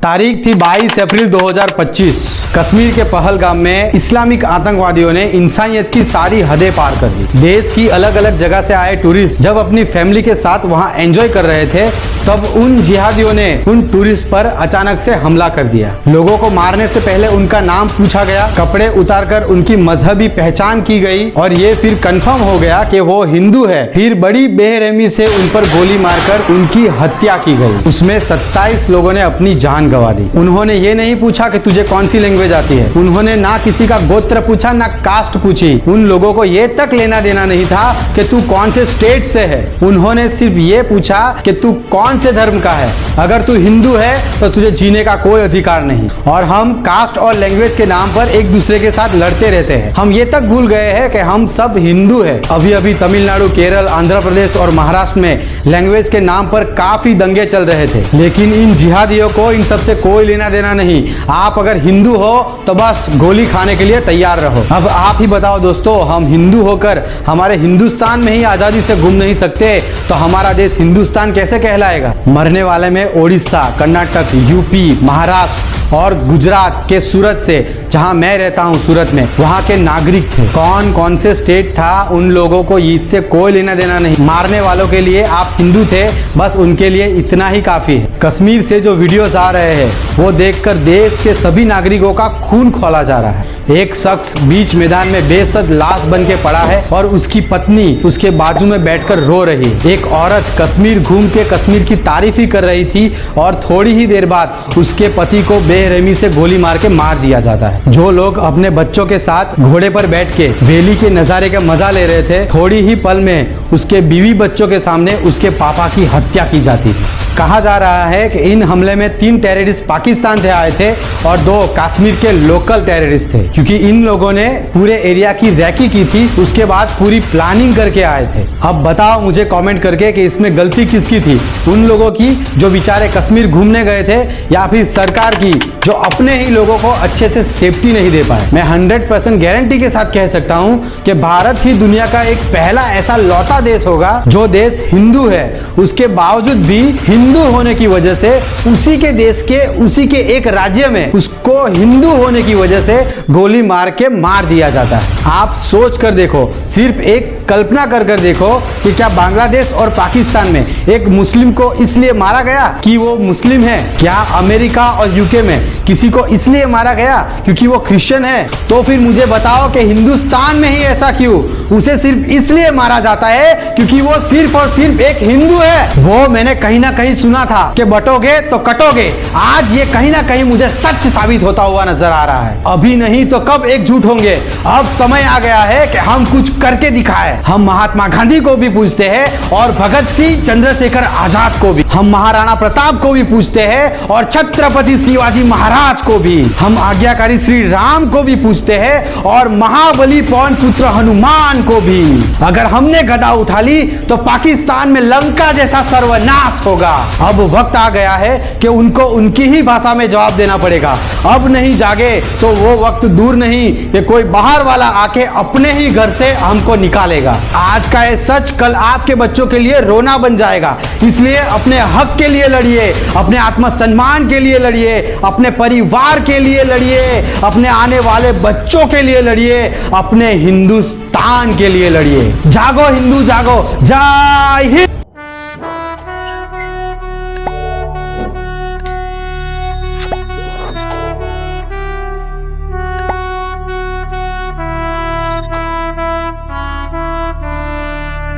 तारीख थी 22 अप्रैल 2025। कश्मीर के पहलगाम में इस्लामिक आतंकवादियों ने इंसानियत की सारी हदें पार कर दी। देश की अलग अलग जगह से आए टूरिस्ट जब अपनी फैमिली के साथ वहां एंजॉय कर रहे थे, तब उन जिहादियों ने उन टूरिस्ट पर अचानक से हमला कर दिया। लोगों को मारने से पहले उनका नाम पूछा गया, कपड़े उतारकर उनकी मजहबी पहचान की गई और ये फिर कंफर्म हो गया कि वो हिंदू है। फिर बड़ी बेरहमी से उन पर गोली मारकर उनकी हत्या की गई। उसमें 27 लोगों ने अपनी जान गंवा दी। उन्होंने ये नहीं पूछा कि तुझे कौन सी लैंग्वेज आती है, उन्होंने ना किसी का गोत्र पूछा, ना कास्ट पूछी। उन लोगों को ये तक लेना देना नहीं था कि तू कौन से स्टेट से है। उन्होंने सिर्फ ये पूछा कि तू कौन से धर्म का है। अगर तू हिंदू है तो तुझे जीने का कोई अधिकार नहीं। और हम कास्ट और लैंग्वेज के नाम पर एक दूसरे के साथ लड़ते रहते हैं। हम ये तक भूल गए हैं कि हम सब हिंदू हैं। अभी अभी तमिलनाडु, केरल, आंध्र प्रदेश और महाराष्ट्र में लैंग्वेज के नाम पर काफी दंगे चल रहे थे, लेकिन इन जिहादियों को इन सबसे कोई लेना देना नहीं। आप अगर हिंदू हो तो बस गोली खाने के लिए तैयार रहो। अब आप ही बताओ दोस्तों, हम हिंदू होकर हमारे हिंदुस्तान में ही आजादी से घूम नहीं सकते तो हमारा देश हिंदुस्तान कैसे कहलाएगा। मरने वाले में ओडिशा, कर्नाटक, यूपी, महाराष्ट्र और गुजरात के सूरत से, जहां मैं रहता हूं सूरत में, वहां के नागरिक थे। कौन कौन से स्टेट था, उन लोगों को ईद से कोई लेना देना नहीं। मारने वालों के लिए आप हिंदू थे, बस उनके लिए इतना ही काफी है। कश्मीर से जो वीडियोस आ रहे हैं वो देखकर देश के सभी नागरिकों का खून खौला जा रहा है। एक शख्स बीच मैदान में बेसद लाश बन के पड़ा है और उसकी पत्नी उसके बाजू में बैठकर रो रही है। एक औरत कश्मीर घूम के कश्मीर की तारीफ ही कर रही थी और थोड़ी ही देर बाद उसके पति को बेरहमी से गोली मार के मार दिया जाता है। जो लोग अपने बच्चों के साथ घोड़े पर बैठ के वैली के नजारे का मजा ले रहे थे, थोड़ी ही पल में उसके बीवी बच्चों के सामने उसके पापा की हत्या की जाती है। कहा जा रहा है कि इन हमले में 3 टेररिस्ट पाकिस्तान से आए थे और 2 कश्मीर के लोकल टेररिस्ट थे, क्योंकि इन लोगों ने पूरे एरिया की रैकी की थी। उसके बाद पूरी प्लानिंग करके आए थे। अब बताओ मुझे कमेंट करके कि इसमें गलती किसकी थी, उन लोगों की जो बेचारे कश्मीर घूमने गए थे, या फिर सरकार की जो अपने ही लोगों को अच्छे से सेफ्टी नहीं दे पाए। मैं 100% गारंटी के साथ कह सकता हूं कि भारत ही दुनिया का एक पहला ऐसा लौटा देश होगा जो देश हिंदू है, उसके बावजूद भी हिंदू होने की वजह से उसी के देश के उसी के एक राज्य में उसको हिंदू होने की वजह से गोली मार के मार दिया जाता है। आप सोच कर देखो, सिर्फ एक कल्पना कर देखो कि क्या बांग्लादेश और पाकिस्तान में एक मुस्लिम को इसलिए मारा गया कि वो मुस्लिम है? क्या अमेरिका और यूके में किसी को इसलिए मारा गया क्योंकि वो क्रिश्चियन है? तो फिर मुझे बताओ कि हिंदुस्तान में ही ऐसा क्यों? उसे सिर्फ इसलिए मारा जाता है क्योंकि वो सिर्फ और सिर्फ एक हिंदू है। वो मैंने कहीं ना कहीं सुना था कि बटोगे तो कटोगे। आज ये कहीं ना कहीं मुझे सच साबित होता हुआ नजर आ रहा है। अभी नहीं तो कब एकजुट होंगे? अब समय आ गया है कि हम कुछ करके दिखाएं। हम महात्मा गांधी को भी पूछते हैं और भगत सिंह, चंद्रशेखर आजाद को भी। हम महाराणा प्रताप को भी पूछते हैं और छत्रपति शिवाजी महाराज को भी। हम आज्ञाकारी श्री राम को भी पूछते हैं और महाबली पवन पुत्र हनुमान को भी। अगर हमने गदा उठा ली तो पाकिस्तान में लंका जैसा सर्वनाश होगा। अब वक्त आ गया है कि उनको उनकी ही भाषा में जवाब देना पड़ेगा। अब नहीं जागे तो वो वक्त दूर नहीं कि कोई बाहर वाला आके अपने ही घर से हमको निकालेगा। आज का ये सच कल आपके बच्चों के लिए रोना बन जाएगा। इसलिए अपने हक के लिए लड़िए, अपने आत्मसम्मान के लिए लड़िए, अपने परिवार के लिए लड़िए, अपने आने वाले बच्चों के लिए लड़िए, अपने हिंदुस्तान के लिए लड़िए। जागो हिंदू जागो। जय हिंद।